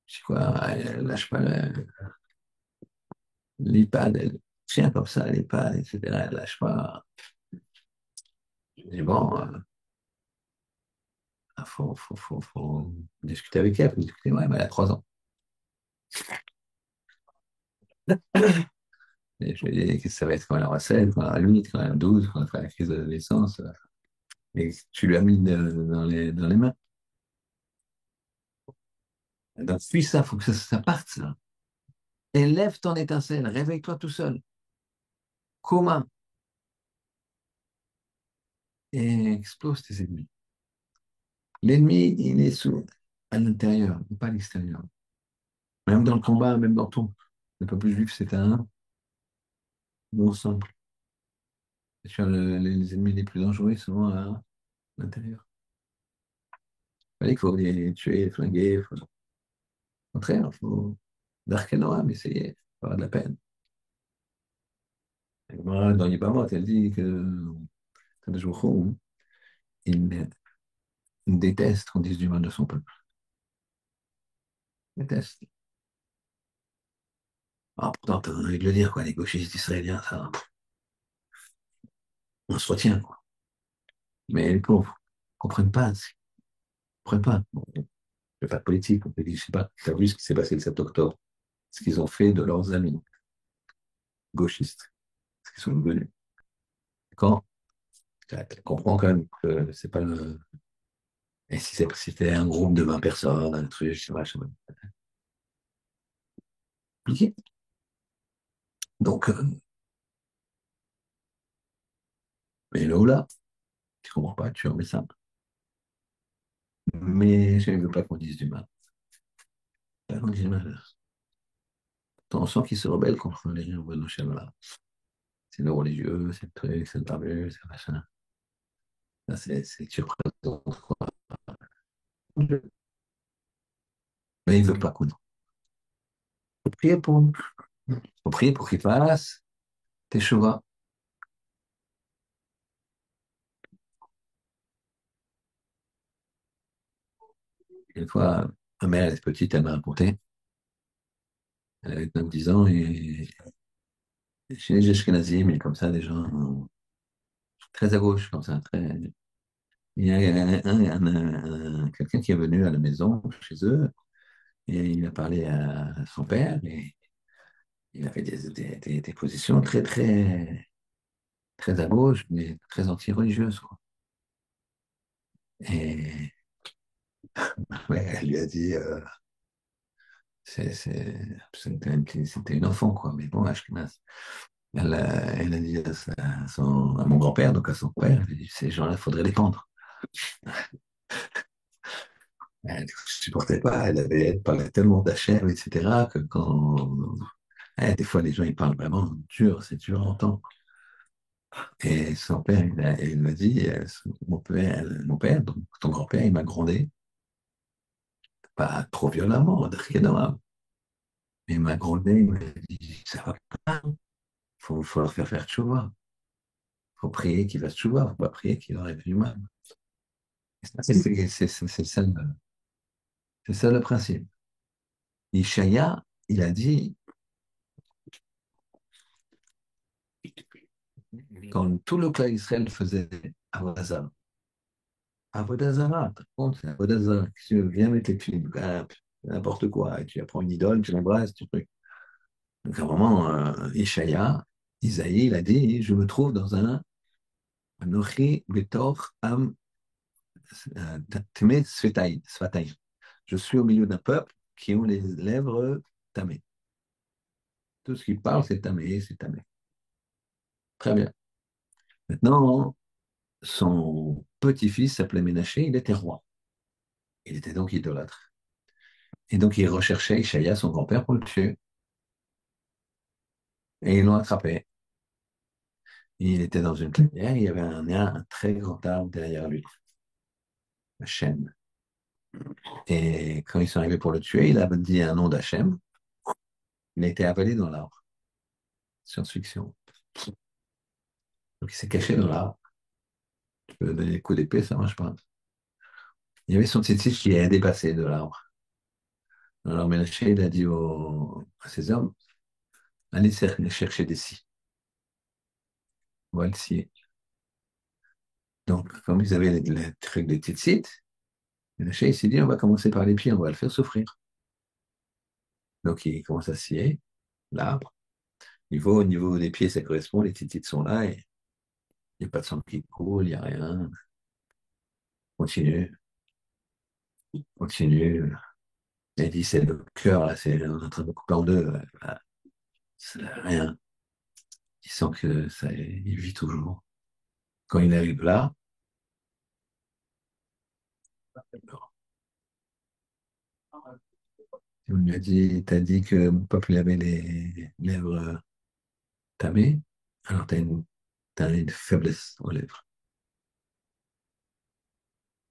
Je dis quoi, elle lâche pas l'iPad, elle tient comme ça, l'iPad, etc. Elle lâche pas. Je dis, bon, faut discuter avec elle, faut discuter, ouais, mais elle a 3 ans. Et je lui ai dit, qu'est-ce que ça va être quand elle aura 16, quand elle aura 8, quand elle aura 12, quand elle fera la crise de l'adolescence. Et tu lui as mis dans les mains. Donc, puis ça, il faut que ça parte, ça. Élève ton étincelle, réveille-toi tout seul. Comment? Et explose tes ennemis. L'ennemi, il est à l'intérieur, pas à l'extérieur. Même dans le combat, même dans tout. Le peuple juif, c'est un bon sang. Les ennemis les plus dangereux ils sont à l'intérieur. Il faut les tuer, les flinguer. Au contraire, il faut d'Arkanoam, essayer. Faut avoir de la peine. Et moi, dans Yibamot, elle dit que Kadosh Baruch Hu, il déteste qu'on dise du mal de son peuple. Il déteste. Ah, pourtant, t'as envie de le dire, quoi, les gauchistes israéliens, ça, on se retient, quoi. Mais les pauvres ne comprennent pas. Ils comprennent pas. Bon, je fais pas de politique, on peut dire, je sais pas, tu as vu ce qui s'est passé le 7 octobre, ce qu'ils ont fait de leurs amis gauchistes, ce qu'ils sont devenus. Quand tu comprends quand même que c'est pas le. Et si c'était un groupe de 20 personnes, un truc, je sais pas, compliqué. Donc, mais là, là, tu comprends pas, tu remets ça. Mais je ne veux pas qu'on dise du mal. Pas qu'on dise du mal. On sent qu'ils se rebellent contre les gens de nos là. C'est le religieux, c'est le truc, c'est le barbu, c'est le machin. Ça, tu représentes quoi? Mais il ne veut pas qu'on. Faut prier pour nous. Faut prier pour qu'il fasse tes choix. Une fois, ma mère, elle est petite, elle m'a raconté. Elle avait 9 10 ans et chez les Ashkénazim, mais comme ça, des gens très à gauche, comme ça, très. Il y a quelqu'un qui est venu à la maison chez eux et il a parlé à son père et il avait des positions très, très, très à gauche, mais très anti-religieuses, quoi. Et ouais, elle lui a dit, c'était une enfant, quoi, mais bon, Ashkenaz. Elle a dit à mon grand-père, donc à son père, elle a dit, ces gens-là, il faudrait les pendre. Elle ne supportait pas, elle parlait tellement d'Hachem, etc., que des fois, les gens, ils parlent vraiment dur, c'est dur à entendre. Et son père, il m'a dit, donc ton grand-père, il m'a grondé, pas trop violemment, mais il m'a grondé, il m'a dit, ça va pas, faut leur faire tchouva. Faut prier qu'il fasse tchouva, faut pas prier qu'il aurait fait du mal. C'est ça le principe. Ishaïa, il a dit, quand tout le clan Israël faisait Avodah Avodazara, par contre, c'est Avodazara. Tu viens mettre les films, n'importe quoi, et tu apprends une idole, tu l'embrasses, tu truc. Donc à un moment, Ishaïa, Isaïe, il a dit, je me trouve dans un Anochi Betor Am Tme Sfataï. Je suis au milieu d'un peuple qui ont les lèvres tamées. Tout ce qu'il parle, c'est tamé, c'est tamé. Très bien. Maintenant, son petit-fils s'appelait Ménaché, il était roi. Il était donc idolâtre. Et donc, il recherchait Ishaïa, son grand-père, pour le tuer. Et ils l'ont attrapé. Il était dans une clairière, il y avait un très grand arbre derrière lui, la chêne. Et quand ils sont arrivés pour le tuer, il a dit un nom d'Hachem. Il a été avalé dans l'arbre. Science-fiction. Donc, il s'est caché dans l'arbre. Tu peux donner des coups d'épée, ça marche pas. Il y avait son tzitzit qui est dépassé de l'arbre. Alors, Ménaché, il a dit à ses hommes, allez chercher des scies. On va le scier. Donc, comme ils avaient les trucs de tzitzit, Ménaché, il s'est dit, on va commencer par les pieds, on va le faire souffrir. Donc, il commence à scier l'arbre. Au niveau des pieds, ça correspond, les titites sont là et il n'y a pas de sang qui coule, il n'y a rien. Continue, continue. Il dit, c'est le cœur, là, on est en train de couper en deux. Voilà. C'est rien. Il sent que ça, il vit toujours. Quand il arrive là, on lui a dit, t'as dit que mon peuple avait les lèvres tamées, alors t'as une faiblesse aux lèvres.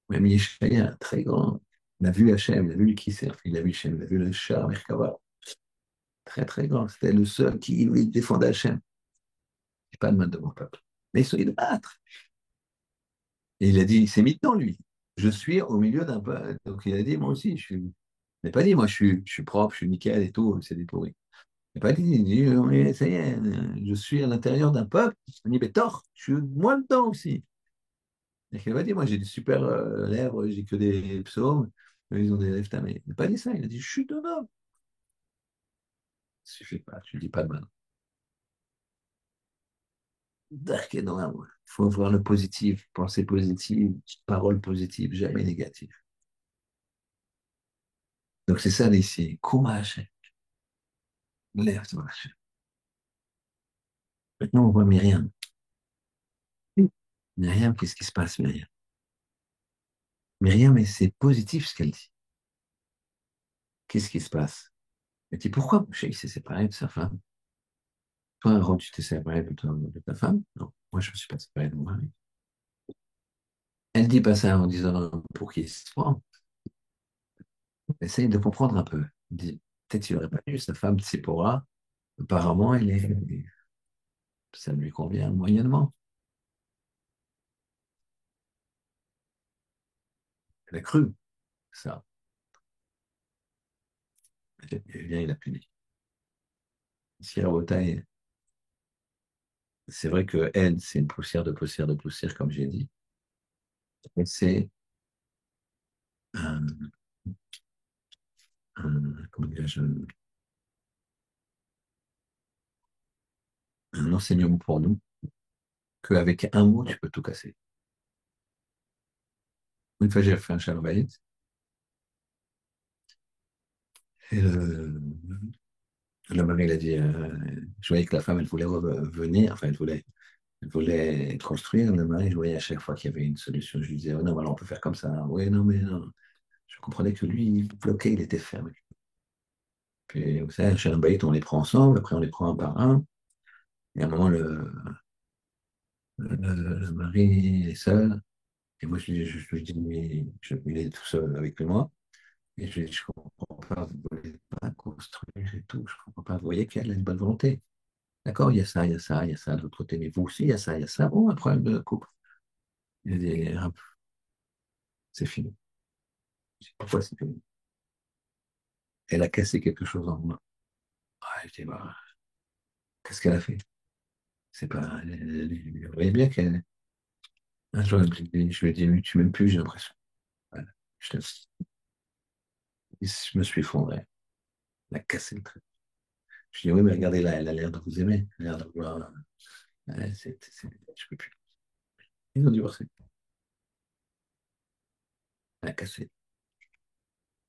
Même Yeshaya, très grand, il a vu Hachem, il a vu le Kisser, il a vu Hachem, il a vu le Shah Merkava, très très grand. C'était le seul qui lui défendait Hachem. J'ai pas de mal de mon peuple. Mais ils sont idolâtres. Et il a dit, il s'est mis dedans, lui. Je suis au milieu d'un peuple. Donc il a dit, moi aussi, je suis. Il n'a pas dit, moi, je suis propre, je suis nickel et tout, c'est des pourris. Il n'a pas dit, il dit, mais ça y est, je suis à l'intérieur d'un peuple. Il dit, mais tort, je suis moi dedans aussi. Et il n'a pas dit, moi, j'ai des super lèvres, j'ai que des psaumes, eux, ils ont des lèvres tamées. Il n'a pas dit ça, il a dit, je suis dedans. Ça suffit pas, tu ne dis pas de mal. Dark et noir. Il faut voir le positif, pensée positive, parole positive, jamais négative. Donc c'est ça ici. Courage, lève-toi. Maintenant, on voit Myriam. Myriam, qu'est-ce qui se passe, Myriam? Myriam, et c'est positif ce qu'elle dit. Qu'est-ce qui se passe? Elle dit, pourquoi Moshe il s'est séparé de sa femme? Toi, Aaron, tu t'es séparé de ta femme? Non, moi, je ne me suis pas séparé de mon mari. Elle dit pas ça en disant pour qu'il se prend. Essaye de comprendre un peu. Elle dit, peut-être qu'il n'aurait pas eu sa femme Tsipora. Apparemment, ça lui convient moyennement. Elle a cru ça. Eh bien, il a puni. Si Rabotai, C'est vrai que N, c'est une poussière de poussière, comme j'ai dit. Et c'est un, comment dirais-je, un enseignement pour nous qu'avec un mot, tu peux tout casser. Une fois, j'ai fait un shalom bayit, et le mari, il a dit, je voyais que la femme, elle voulait revenir, enfin, elle voulait construire. Le mari, je voyais à chaque fois qu'il y avait une solution. Je lui disais, oh, non, voilà, on peut faire comme ça. Oui, non, mais non. Je comprenais que lui, il bloquait, il était fermé. Puis, vous savez, un shalom bayit, on les prend ensemble, après, on les prend un par un. Et à un moment, le mari est seul. Et moi, je lui dis, mais il est tout seul avec moi. Et je lui dis, je comprends pas, vous ne voulez pas construire et tout. Je comprends pas. Vous voyez qu'elle a une bonne volonté. D'accord, il y a ça, il y a ça, il y a ça de l'autre côté. Mais vous aussi, il y a ça, il y a ça. Bon, un problème de couple. Il dit, hop, c'est fini. Je dis, pourquoi c'est fini? Elle a cassé quelque chose en moi. Ah, je dis, bah, qu'est-ce qu'elle a fait? C'est pas. Vous voyez bien qu'elle. Un jour, je lui ai dit, mais tu m'aimes plus, j'ai l'impression. Voilà. Je, je me suis effondré. Elle a cassé le truc. Je dis, oui, mais regardez là, elle a l'air de vous aimer. Elle a l'air de vouloir. Ouais, je peux plus. Ils ont divorcé. Elle a cassé.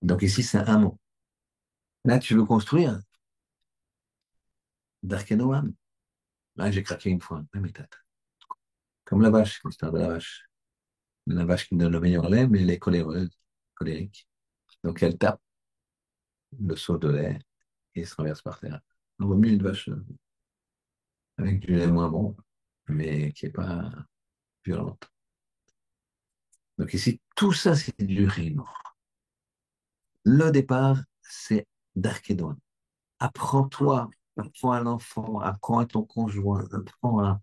Donc ici, c'est un mot. Là, tu veux construire Dark Noam. Là, j'ai craqué une fois. Ouais, mais comme la vache, l'histoire de la vache. La vache qui donne le meilleur lait, mais elle est coléreuse, colérique. Donc elle tape le seau de lait et se renverse par terre. On vaut mieux une vache avec du lait moins bon, mais qui n'est pas violente. Donc ici, tout ça, c'est du rime. Le départ, c'est Darkédoine. Apprends-toi, apprends à l'enfant, apprends à ton conjoint, apprends à,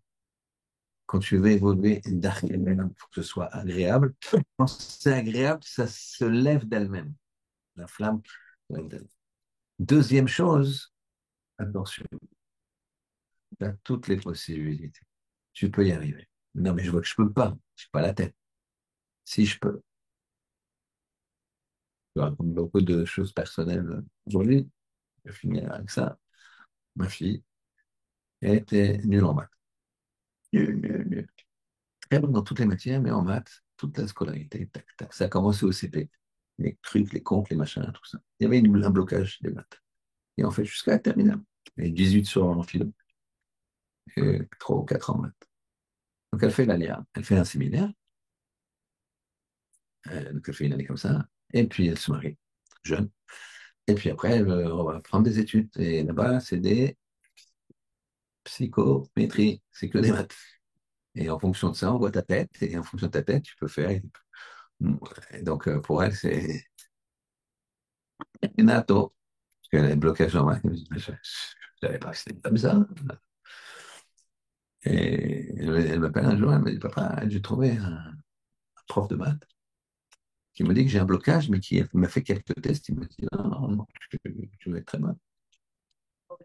quand tu veux évoluer Darkédoine, il faut que ce soit agréable. Quand c'est agréable, ça se lève d'elle-même. La flamme se lève d'elle. Deuxième chose, attention, tu as toutes les possibilités. Tu peux y arriver. Non, mais je vois que je peux pas. Je n'ai pas la tête. Si je peux. Je raconte beaucoup de choses personnelles aujourd'hui. Je finis avec ça. Ma fille, elle était nulle en maths. Nulle, nulle, nulle. Très bonne dans toutes les matières, mais en maths, toute la scolarité, tac, tac. Ça a commencé au CP. Les trucs, les comptes, les machins, tout ça. Il y avait un blocage des maths. Et en fait, jusqu'à la terminale. Et 18 sur en philo. Et 3 ou 4 en maths. Donc, elle fait l'ALIA. Elle fait un séminaire. Donc, elle fait une année comme ça. Et puis, elle se marie, jeune. Et puis après, on va prendre des études. Et là-bas, c'est des psychométrie. C'est que des maths. Et en fonction de ça, on voit ta tête. Et en fonction de ta tête, tu peux faire. Et donc, pour elle, c'est innato. Parce qu'elle a un blocage en maths. Je ne savais pas que c'était comme ça. Et elle m'appelle un jour, elle me dit, papa, j'ai trouvé un prof de maths qui me dit que j'ai un blocage, mais qui m'a fait quelques tests. Il me dit, non, non, non, tu vas être très mal.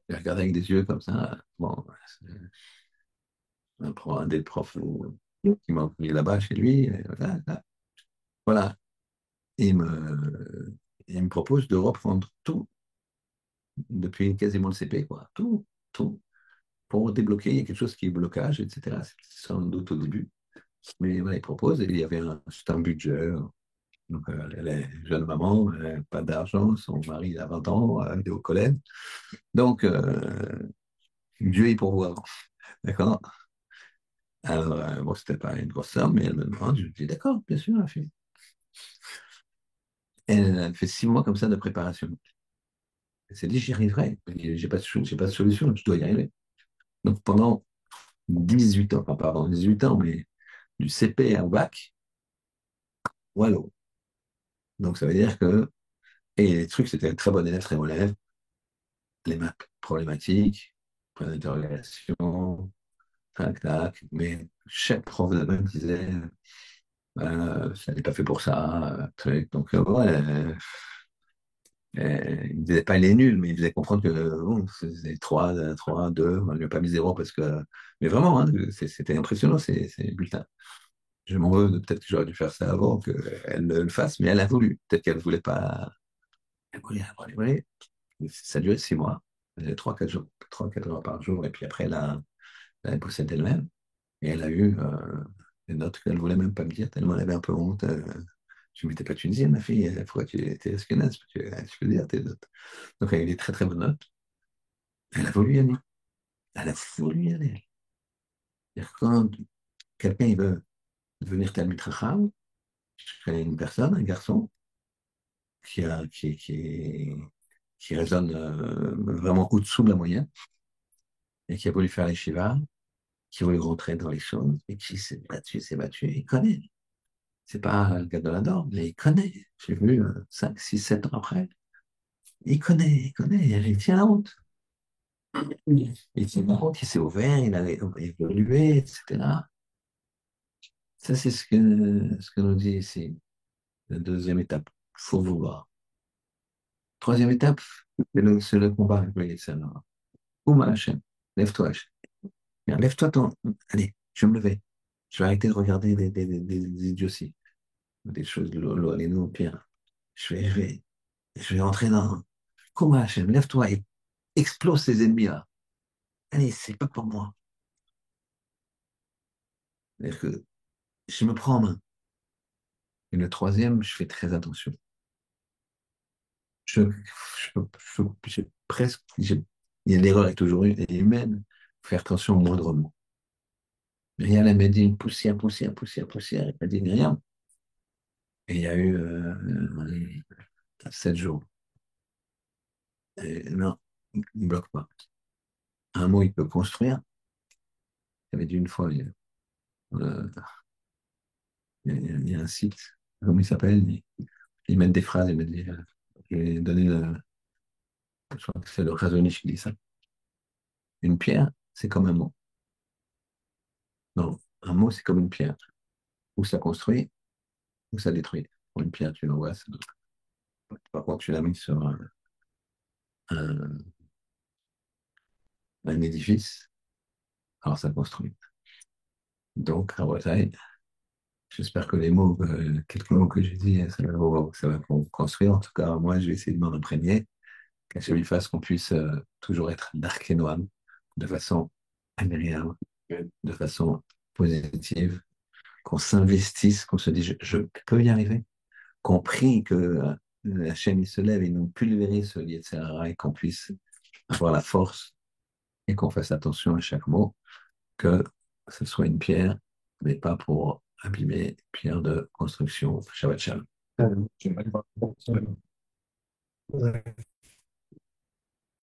Il regardé avec des yeux comme ça. Bon, c'est un des profs qui m'a mis là-bas chez lui. Et voilà, là. Voilà. Et il me propose de reprendre tout depuis quasiment le CP, quoi. Tout, tout. Pour débloquer, il y a quelque chose qui est blocage, etc. C'est sans doute au début. Mais voilà, il propose, et il y avait c'est un budget. Donc, elle est jeune maman, pas d'argent, son mari a 20 ans, il est au collège. Donc, Dieu y pourvoit. D'accord? Alors, bon, c'était pas une grosse somme, mais elle me demande, je dis d'accord, bien sûr, la fille. Elle fait 6 mois comme ça de préparation. Elle s'est dit, j'y arriverai. J'ai pas de solution, je dois y arriver. Donc, pendant 18 ans, enfin, pardon, 18 ans, mais du CP au bac, voilà. Donc, ça veut dire que, et les trucs, c'était un très bon élève, très bon élève. Les maths problématiques, point d'interrogation, tac, tac. Mais chaque prof de maths disait, ça n'est pas fait pour ça, truc. Donc, ouais, Il ne disait pas il est nul, mais il faisait comprendre que bon, c'est 3, 3, 2. On ne lui a pas mis zéro parce que. Mais vraiment, hein, c'était impressionnant ces bulletins. Je m'en veux, peut-être que j'aurais dû faire ça avant qu'elle le fasse, mais elle a voulu. Peut-être qu'elle ne voulait pas. Elle voulait. Ça a duré 6 mois. Elle faisait 3, 4 jours, 3, 4 heures par jour, et puis après, elle a bossé d'elle-même. Et elle a eu des notes qu'elle ne voulait même pas me dire, tellement elle avait un peu honte. Je ne m'étais pas tunisienne, ma fille. Pourquoi tu étais eskenaze? Tu peux dire tes notes. Donc, elle a eu des très très bonnes notes. Elle a voulu y aller. Elle a voulu y aller. C'est-à-dire que quand quelqu'un il veut devenir Talmid Chacham, je connais une personne, un garçon, qui, a, qui raisonne vraiment au-dessous de la moyenne et qui a voulu faire les shivas, qui a voulu rentrer dans les choses et qui s'est battu. Il connaît. C'est pas le gars de la norme, mais il connaît. J'ai vu 5, 6, 7 ans après. Il connaît, il tient la route. Il tient la route, il s'est ouvert, il a évolué, etc. Ça, c'est ce que nous dit ici, la deuxième étape. Il faut vouloir. Troisième étape, c'est le combat avec le Yetzirah. Ouma Hachem, lève-toi Hachem. Bien, lève-toi ton. Allez, je vais me lever. Je vais arrêter de regarder des idioties, des choses, les nous, pire. Je vais entrer dans. Ouma Hachem, lève-toi et explose ces ennemis-là. Allez, c'est pas pour moi. C'est-à-dire que je me prends en main. Et le troisième, je fais très attention. Je, presque, l'erreur est toujours humaine. Faire attention au moindre mot. Rien elle m'a dit une poussière, poussière, poussière, poussière. Elle m'a dit rien. Et il y a eu 7 jours. Et non, il ne bloque pas. Un mot, il peut construire. Il avait dit une fois, euh, il y a un site, comment il s'appelle? Ils mettent des phrases, ils mettent je vais donner je crois que c'est le Razonich qui dit ça. Une pierre, c'est comme un mot. Non, un mot, c'est comme une pierre. Ou ça construit, ou ça détruit. Pour une pierre, tu l'envoies. Par contre, tu l'as mis sur un, un édifice, alors ça construit. Donc, à Bretagne, j'espère que quelques mots que j'ai dit, ça va construire. En tout cas, moi, je vais essayer de m'en imprégner, qu'à lui fasse qu'on puisse toujours être dark et noir, de façon agréable, de façon positive, qu'on s'investisse, qu'on se dise, je peux y arriver, qu'on prie que la chaîne il se lève et nous pulvérise ce Yetzirah et qu'on puisse avoir la force et qu'on fasse attention à chaque mot, que ce soit une pierre, mais pas pour abîmer une pierre de construction. Shabbat shalom.